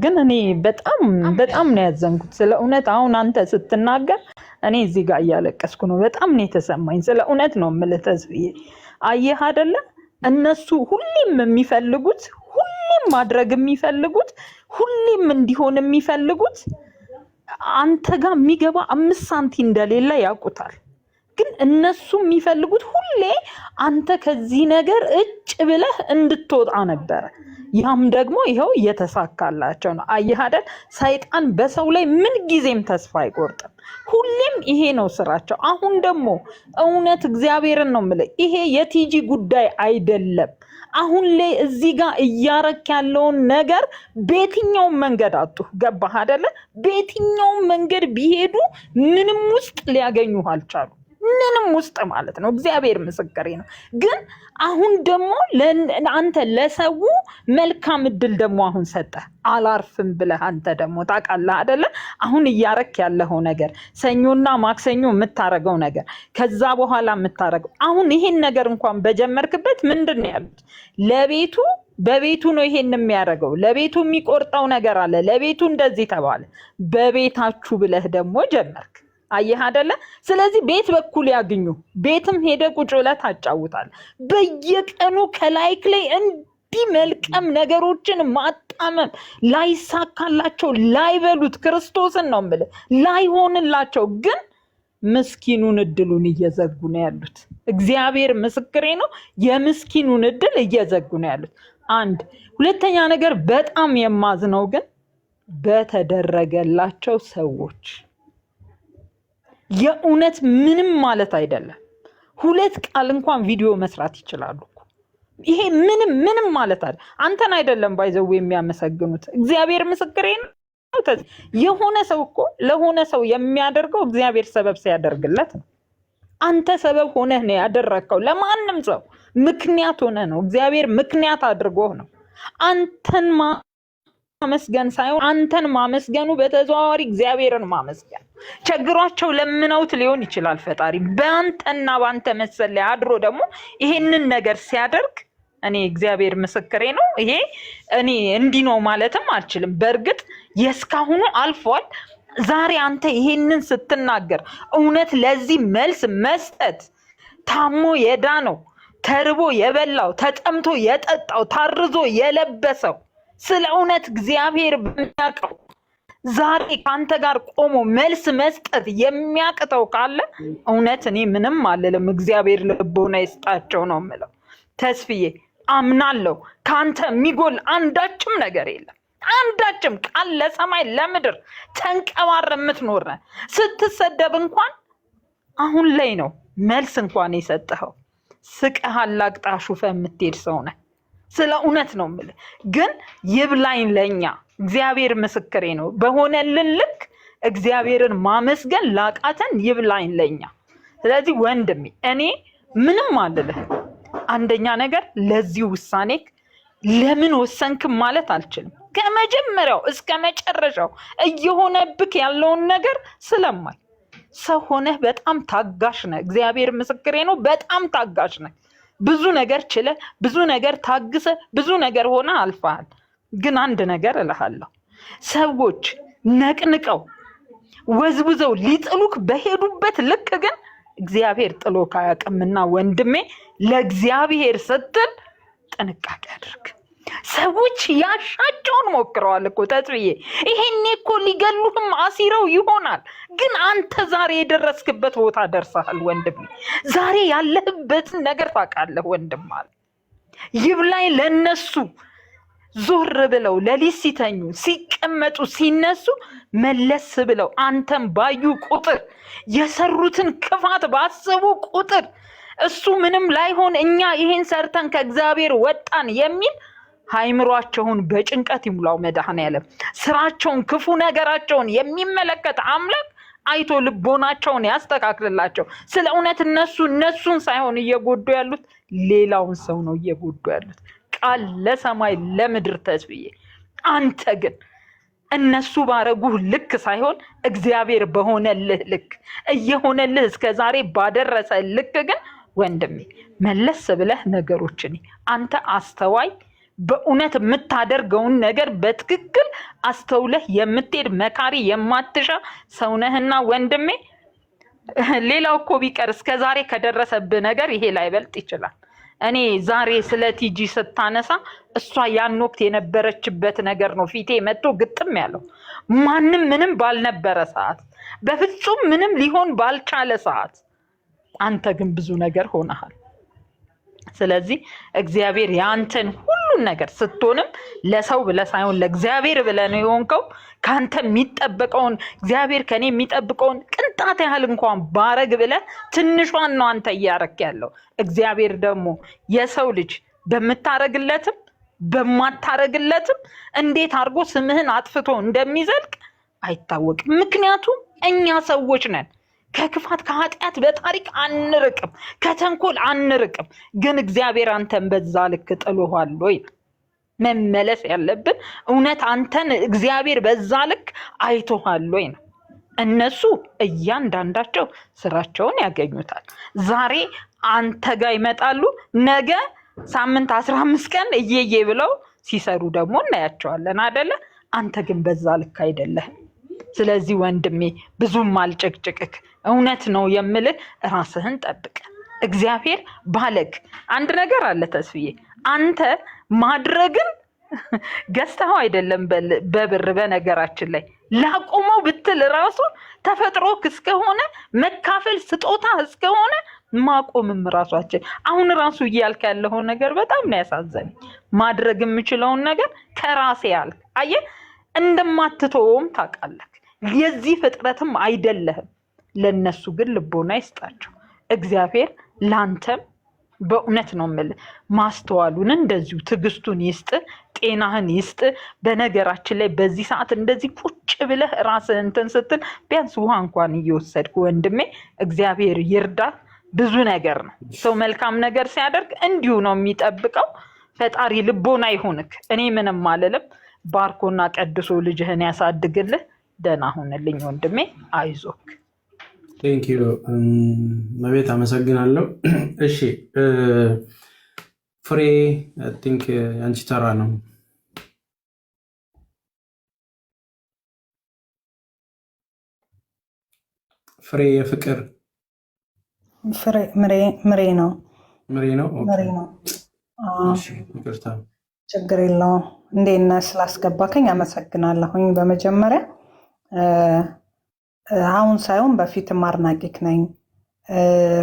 ግን እኔ በጣም ነው ያዘንኩት ስለ እውነት። አሁን አንተ ስትናገር እኔ እዚህ ጋር እያለቀስኩ ነው። በጣም ነው የተሰማኝ። ስለ እውነት ነው የምልህ ተስብዬ። አየህ አይደለ? እነሱ ሁሌም የሚፈልጉት ሁሌም ማድረግ የሚፈልጉት ሁሌም እንዲሆን የሚፈልጉት አንተ ጋር የሚገባ 5 ሳንቲም እንደሌለ ያውቁታል። ግን እነሱ የሚፈልጉት ሁሌ አንተ ከዚህ ነገር እጭ ብለህ እንድትወጣ ነበረ። ያም ደግሞ ይኸው እየተሳካላቸው ነው። አየህ አይደል? ሰይጣን በሰው ላይ ምን ጊዜም ተስፋ አይቆርጥም። ሁሌም ይሄ ነው ስራቸው። አሁን ደግሞ እውነት እግዚአብሔርን ነው የምልህ፣ ይሄ የቲጂ ጉዳይ አይደለም። አሁን ላይ እዚህ ጋር እያረክ ያለውን ነገር በየትኛውም መንገድ አጡ። ገባህ አይደለ? በየትኛውም መንገድ ቢሄዱ ምንም ውስጥ ሊያገኙ አልቻሉ። ምንም ውስጥ ማለት ነው። እግዚአብሔር ምስክሬ ነው። ግን አሁን ደግሞ አንተ ለሰው መልካም እድል ደግሞ አሁን ሰጠ። አላርፍም ብለህ አንተ ደግሞ ታውቃለህ አይደለ? አሁን እያረክ ያለው ነገር ሰኞና ማክሰኞ የምታረገው ነገር ከዛ በኋላ የምታረገው አሁን ይሄን ነገር እንኳን በጀመርክበት ምንድን ነው ያሉት? በቤቱ ነው ይሄን የሚያደርገው። ለቤቱ የሚቆርጠው ነገር አለ። ለቤቱ እንደዚህ ተባለ። በቤታችሁ ብለህ ደግሞ ጀመርክ። አየህ አይደለ? ስለዚህ ቤት በኩል ያግኙ። ቤትም ሄደ ቁጭ ብለህ ታጫውታለህ። በየቀኑ ከላይክ ላይ እንዲህ መልቀም ነገሮችን ማጣመም ላይሳካላቸው ላይበሉት ክርስቶስን ነው የምልህ ላይሆንላቸው ግን ምስኪኑን እድሉን እየዘጉ ነው ያሉት። እግዚአብሔር ምስክሬ ነው። የምስኪኑን እድል እየዘጉ ነው ያሉት። አንድ ሁለተኛ ነገር በጣም የማዝነው ግን በተደረገላቸው ሰዎች የእውነት ምንም ማለት አይደለም። 2 ቃል እንኳን ቪዲዮ መስራት ይችላሉ እኮ። ይሄ ምንም ማለት አይደለም። አንተን አይደለም ባይዘው የሚያመሰግኑት። እግዚአብሔር ምስክሬ ነው። የሆነ ሰው እኮ ለሆነ ሰው የሚያደርገው እግዚአብሔር ሰበብ ሲያደርግለት ነው። አንተ ሰበብ ሆነህ ነው ያደረከው። ለማንም ሰው ምክንያት ሆነህ ነው። እግዚአብሔር ምክንያት አድርጎህ ነው። አንተን ማመስገን ሳይሆን አንተን ማመስገኑ በተዘዋዋሪ እግዚአብሔርን ማመስገን። ቸግሯቸው ለምነውት ሊሆን ይችላል ፈጣሪ በአንተና በአንተ መሰል ላይ አድሮ ደግሞ ይሄንን ነገር ሲያደርግ እኔ እግዚአብሔር ምስክሬ ነው። ይሄ እኔ እንዲህ ነው ማለትም አልችልም። በእርግጥ የስካሁኑ አልፏል። ዛሬ አንተ ይሄንን ስትናገር እውነት ለዚህ መልስ መስጠት ታሞ የዳነው ተርቦ የበላው ተጠምቶ የጠጣው ታርዞ የለበሰው ስለ እውነት እግዚአብሔር በሚያውቀው ዛሬ ካንተ ጋር ቆሞ መልስ መስጠት የሚያቅተው ካለ እውነት እኔ ምንም አልልም። እግዚአብሔር ልቦና ይስጣቸው ነው የምለው። ተስፍዬ አምናለሁ ካንተ የሚጎል አንዳችም ነገር የለም። አንዳችም ቃል ለሰማይ ለምድር ተንቀባረ የምትኖር ነህ። ስትሰደብ እንኳን አሁን ላይ ነው መልስ እንኳን የሰጠኸው። ስቀህ አላቅጣ ሹፈ የምትሄድ ሰው ነህ። ስለ እውነት ነው የምልህ። ግን ይብላኝ ለኛ እግዚአብሔር ምስክሬ ነው። በሆነልን ልክ እግዚአብሔርን ማመስገን ላቃተን ይብላኝ ለኛ። ስለዚህ ወንድሜ እኔ ምንም አልልህ። አንደኛ ነገር ለዚህ ውሳኔ ለምን ወሰንክም ማለት አልችልም። ከመጀመሪያው እስከ መጨረሻው እየሆነብክ ያለውን ነገር ስለማይ ሰው ሆነህ በጣም ታጋሽ ነህ። እግዚአብሔር ምስክሬ ነው። በጣም ታጋሽ ነህ። ብዙ ነገር ችለ ብዙ ነገር ታግሰ ብዙ ነገር ሆነ አልፈሃል። ግን አንድ ነገር እልሃለሁ፣ ሰዎች ነቅንቀው ወዝውዘው ሊጥሉክ በሄዱበት ልክ ግን እግዚአብሔር ጥሎክ አያውቅምና ወንድሜ ለእግዚአብሔር ስትል ጥንቃቄ አድርግ። ሰዎች ያሻቸውን ሞክረዋል እኮ ተስፍዬ። ይሄኔ እኮ ሊገሉህም አሲረው ይሆናል። ግን አንተ ዛሬ የደረስክበት ቦታ ደርሰሃል ወንድሜ። ዛሬ ያለህበትን ነገር ታውቃለህ ወንድም አለ። ይብላኝ ለነሱ ዞር ብለው ሌሊት ሲተኙ ሲቀመጡ ሲነሱ መለስ ብለው አንተም ባዩ ቁጥር የሰሩትን ክፋት ባሰቡ ቁጥር እሱ ምንም ላይሆን እኛ ይሄን ሰርተን ከእግዚአብሔር ወጣን የሚል ሃይምሯቸውን በጭንቀት ይሙላው መድኃኔዓለም። ስራቸውን ክፉ ነገራቸውን የሚመለከት አምላክ አይቶ ልቦናቸውን ያስተካክልላቸው። ስለ እውነት እነሱን ሳይሆን እየጎዱ ያሉት ሌላውን ሰው ነው እየጎዱ ያሉት። ቃል ለሰማይ ለምድር ተስፍዬ። አንተ ግን እነሱ ባረጉህ ልክ ሳይሆን እግዚአብሔር በሆነልህ ልክ እየሆነልህ እስከዛሬ ባደረሰ ልክ ግን ወንድሜ መለስ ብለህ ነገሮችን አንተ አስተዋይ በእውነት የምታደርገውን ነገር በትክክል አስተውለህ የምትሄድ መካሪ የማትሻ ሰውነህና ወንድሜ። ሌላው እኮ ቢቀር እስከዛሬ ከደረሰብህ ነገር ይሄ ላይበልጥ ይችላል። እኔ ዛሬ ስለ ቲጂ ስታነሳ እሷ ያን ወቅት የነበረችበት ነገር ነው ፊቴ መጥቶ ግጥም ያለው። ማንም ምንም ባልነበረ ሰዓት፣ በፍጹም ምንም ሊሆን ባልቻለ ሰዓት አንተ ግን ብዙ ነገር ሆነሃል። ስለዚህ እግዚአብሔር ያንተን ሁሉን ነገር ስትሆንም ለሰው ብለህ ሳይሆን ለእግዚአብሔር ብለህ ነው የሆንከው። ካንተ የሚጠበቀውን እግዚአብሔር ከኔ የሚጠብቀውን ቅንጣት ያህል እንኳን ባረግ ብለህ ትንሿን ነው አንተ እያረክ ያለው። እግዚአብሔር ደግሞ የሰው ልጅ በምታረግለትም በማታረግለትም እንዴት አድርጎ ስምህን አጥፍቶ እንደሚዘልቅ አይታወቅም። ምክንያቱም እኛ ሰዎች ነን። ከክፋት ከኃጢአት በታሪክ አንርቅም፣ ከተንኮል አንርቅም። ግን እግዚአብሔር አንተን በዛ ልክ ጥሎሃል ወይ? መመለስ ያለብን እውነት አንተን እግዚአብሔር በዛ ልክ አይቶሃል ወይ ነው። እነሱ እያንዳንዳቸው ስራቸውን ያገኙታል። ዛሬ አንተ ጋር ይመጣሉ፣ ነገ ሳምንት 15 ቀን እየየ ብለው ሲሰሩ ደግሞ እናያቸዋለን አይደለ? አንተ ግን በዛ ልክ አይደለህም። ስለዚህ ወንድሜ ብዙም አልጨቅጭቅክ፣ እውነት ነው የምልህ፣ ራስህን ጠብቅ። እግዚአብሔር ባለክ አንድ ነገር አለ ተስፍዬ፣ አንተ ማድረግን ገዝተኸው አይደለም በብር። በነገራችን ላይ ላቆመው ብትል ራሱ ተፈጥሮክ እስከሆነ መካፈል ስጦታ እስከሆነ ማቆምም ራሷችን። አሁን ራሱ እያልክ ያለው ነገር በጣም ነው ያሳዘነኝ። ማድረግ የምችለውን ነገር ከራሴ ያልክ አየህ፣ እንደማትተወውም ታውቃለህ። የዚህ ፍጥረትም አይደለህም። ለነሱ ግን ልቦና ይስጣቸው እግዚአብሔር። ላንተም በእውነት ነው የምልህ ማስተዋሉን እንደዚሁ ትዕግስቱን ይስጥ፣ ጤናህን ይስጥ። በነገራችን ላይ በዚህ ሰዓት እንደዚህ ቁጭ ብለህ ራስህን እንትን ስትል ቢያንስ ውሃ እንኳን እየወሰድክ ወንድሜ እግዚአብሔር ይርዳ። ብዙ ነገር ነው ሰው መልካም ነገር ሲያደርግ እንዲሁ ነው የሚጠብቀው። ፈጣሪ ልቦና ይሁንክ። እኔ ምንም አልልም። ባርኮና ቀድሶ ልጅህን ያሳድግልህ። ደህና ሁንልኝ ወንድሜ፣ አይዞክ። ቴንኪዩ መቤት፣ አመሰግናለሁ። እሺ ፍሬ ቲንክ አንቺ ተራ ነው። ፍሬ የፍቅር ምሬ ነው። ምሬ ነው። ምሬ ነው። ይቅርታ፣ ችግር የለውም። እንዴት ነህ? ስላስገባከኝ አመሰግናለሁኝ። በመጀመሪያ አሁን ሳይሆን በፊትም አድናቂክ ነኝ።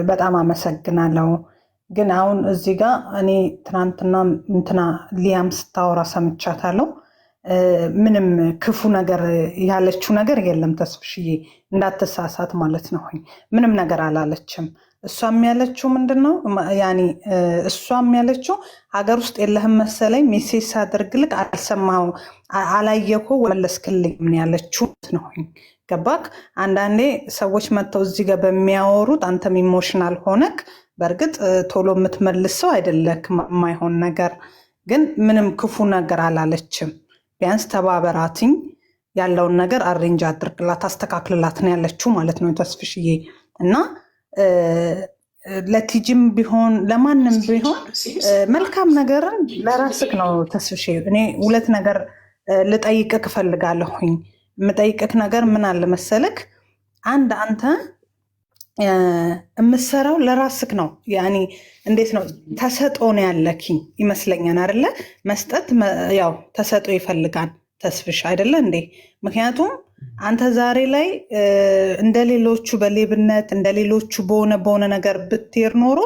በጣም አመሰግናለሁ። ግን አሁን እዚህ ጋር እኔ ትናንትና እንትና ሊያም ስታወራ ሰምቻታለሁ። ምንም ክፉ ነገር ያለችው ነገር የለም ተስፍሽዬ፣ እንዳትሳሳት ማለት ነው። ምንም ነገር አላለችም። እሷም ያለችው ምንድን ነው ያኔ እሷም ያለችው ሀገር ውስጥ የለህም መሰለኝ ሜሴጅ ሳደርግልክ አልሰማኸው አላየኮ መለስክልኝ ምን ያለችው ነው። ገባክ? አንዳንዴ ሰዎች መጥተው እዚህ ጋር በሚያወሩት አንተም ኢሞሽናል ሆነክ በእርግጥ ቶሎ የምትመልስ ሰው አይደለክ። የማይሆን ነገር ግን ምንም ክፉ ነገር አላለችም። ቢያንስ ተባበራትኝ፣ ያለውን ነገር አሬንጅ አድርግላት፣ አስተካክልላት ነው ያለችው ማለት ነው ተስፍሽዬ። እና ለቲጂም ቢሆን ለማንም ቢሆን መልካም ነገርን ለራስክ ነው ተስፍሽ። እኔ ሁለት ነገር ልጠይቅክ እፈልጋለሁኝ። የምጠይቅክ ነገር ምን አለ መሰለክ፣ አንድ አንተ የምትሰራው ለራስክ ነው። ያኔ እንዴት ነው ተሰጦ ነው ያለኪኝ ይመስለኛል አይደለ? መስጠት ያው ተሰጦ ይፈልጋል ተስፍሽ አይደለ እንዴ? ምክንያቱም አንተ ዛሬ ላይ እንደሌሎቹ በሌብነት እንደሌሎቹ በሆነ ነገር ብትሄድ ኖሮ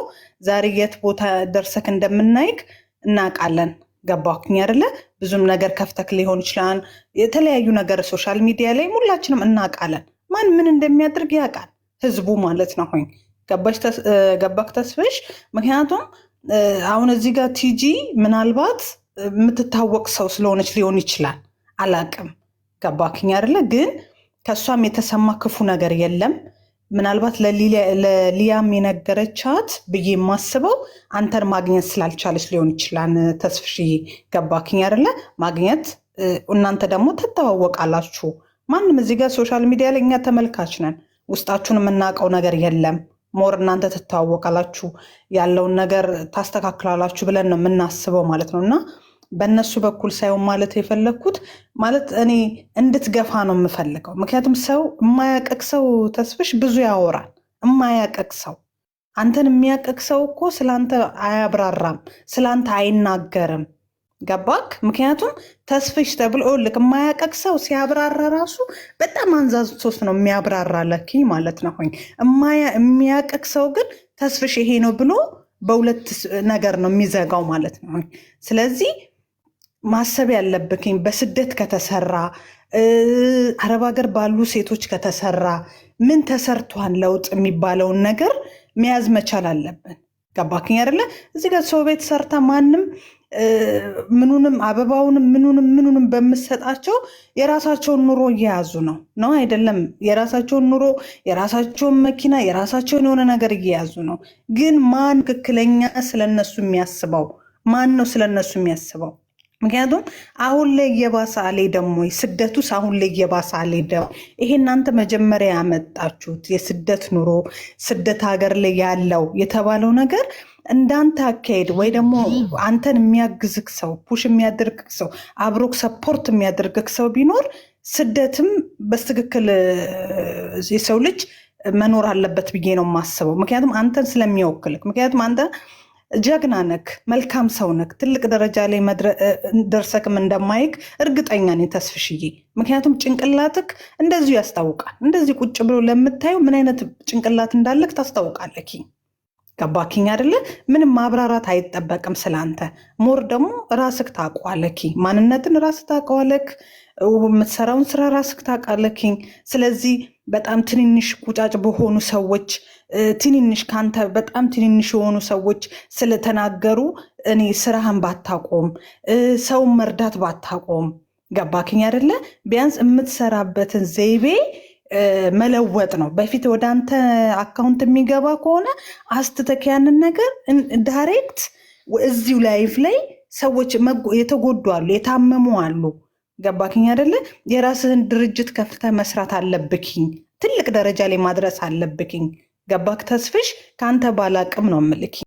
ዛሬ የት ቦታ ደርሰክ እንደምናይክ እናውቃለን። ገባኩኝ አይደለ? ብዙም ነገር ከፍተክ ሊሆን ይችላል። የተለያዩ ነገር ሶሻል ሚዲያ ላይ ሁላችንም እናውቃለን። ማን ምን እንደሚያደርግ ያውቃል ህዝቡ ማለት ነው። ሆይ ገባክ ተስፍሽ? ምክንያቱም አሁን እዚህ ጋር ቲጂ ምናልባት የምትታወቅ ሰው ስለሆነች ሊሆን ይችላል፣ አላቅም። ገባክኝ አይደለ? ግን ከእሷም የተሰማ ክፉ ነገር የለም። ምናልባት ለሊያም የነገረቻት ብዬ የማስበው አንተን ማግኘት ስላልቻለች ሊሆን ይችላል ተስፍሽዬ። ገባክኝ አይደለ? ማግኘት እናንተ ደግሞ ትተዋወቃላችሁ። ማንም እዚህ ጋር ሶሻል ሚዲያ ላይ እኛ ተመልካች ነን፣ ውስጣችሁን የምናውቀው ነገር የለም። ሞር እናንተ ትተዋወቃላችሁ፣ ያለውን ነገር ታስተካክላላችሁ ብለን ነው የምናስበው ማለት ነው። እና በእነሱ በኩል ሳይሆን ማለት የፈለግኩት ማለት እኔ እንድትገፋ ነው የምፈልገው። ምክንያቱም ሰው የማያቀቅ ሰው ተስፍሽ ብዙ ያወራል። የማያቀቅ ሰው አንተን የሚያቀቅ ሰው እኮ ስለአንተ አያብራራም፣ ስለአንተ አይናገርም። ገባክ? ምክንያቱም ተስፍሽ ተብሎ ልክ የማያቀቅ ሰው ሲያብራራ ራሱ በጣም አንዛዝቶት ነው የሚያብራራ ለኪ ማለት ነው። የሚያቀቅ ሰው ግን ተስፍሽ ይሄ ነው ብሎ በሁለት ነገር ነው የሚዘጋው ማለት ነው። ስለዚህ ማሰብ ያለብክኝ በስደት ከተሰራ አረብ ሀገር ባሉ ሴቶች ከተሰራ ምን ተሰርቷን ለውጥ የሚባለውን ነገር መያዝ መቻል አለብን። ገባክኝ አይደለ? እዚህ ጋር ሰው ቤት ሰርታ ማንም ምኑንም አበባውንም ምኑንም በምሰጣቸው የራሳቸውን ኑሮ እየያዙ ነው አይደለም? የራሳቸውን ኑሮ፣ የራሳቸውን መኪና፣ የራሳቸውን የሆነ ነገር እየያዙ ነው። ግን ማን ትክክለኛ ስለነሱ የሚያስበው ማን ነው? ስለነሱ የሚያስበው ምክንያቱም አሁን ላይ እየባሰ አልሄደም ወይ? ስደቱስ አሁን ላይ እየባሰ አልሄደም? ይሄ እናንተ መጀመሪያ ያመጣችሁት የስደት ኑሮ ስደት ሀገር ላይ ያለው የተባለው ነገር እንዳንተ አካሄድ ወይ ደግሞ አንተን የሚያግዝክ ሰው ፑሽ የሚያደርግክ ሰው አብሮክ ሰፖርት የሚያደርግክ ሰው ቢኖር ስደትም በትክክል የሰው ልጅ መኖር አለበት ብዬ ነው የማስበው። ምክንያቱም አንተን ስለሚወክልክ፣ ምክንያቱም አንተ ጀግና ነክ፣ መልካም ሰው ነክ፣ ትልቅ ደረጃ ላይ ደርሰክም እንደማይክ እርግጠኛ ነኝ ተስፍሽዬ። ምክንያቱም ጭንቅላትክ እንደዚሁ ያስታውቃል። እንደዚህ ቁጭ ብሎ ለምታዩ ምን አይነት ጭንቅላት እንዳለክ ታስታውቃለክ። ገባኪኝ አይደለ? ምንም ማብራራት አይጠበቅም ስለአንተ። ሞር ደግሞ ራስክ ታውቀዋለክ፣ ማንነትን ራስክ ታውቀዋለክ፣ የምትሰራውን ስራ ራስክ ታውቃለክኝ። ስለዚህ በጣም ትንንሽ ቁጫጭ በሆኑ ሰዎች ትንንሽ ካንተ በጣም ትንንሽ የሆኑ ሰዎች ስለተናገሩ እኔ ስራህን ባታቆም ሰውን መርዳት ባታቆም፣ ገባክኝ አይደለ? ቢያንስ የምትሰራበትን ዘይቤ መለወጥ ነው። በፊት ወደ አንተ አካውንት የሚገባ ከሆነ አስትተክ ያንን ነገር ዳይሬክት እዚሁ ላይፍ ላይ ሰዎች የተጎዱ አሉ፣ የታመሙ አሉ። ገባክኝ አይደለ? የራስህን ድርጅት ከፍተህ መስራት አለብክኝ፣ ትልቅ ደረጃ ላይ ማድረስ አለብክኝ። ገባክ ተስፍሽ? ከአንተ ባላቅም ነው የምልክ።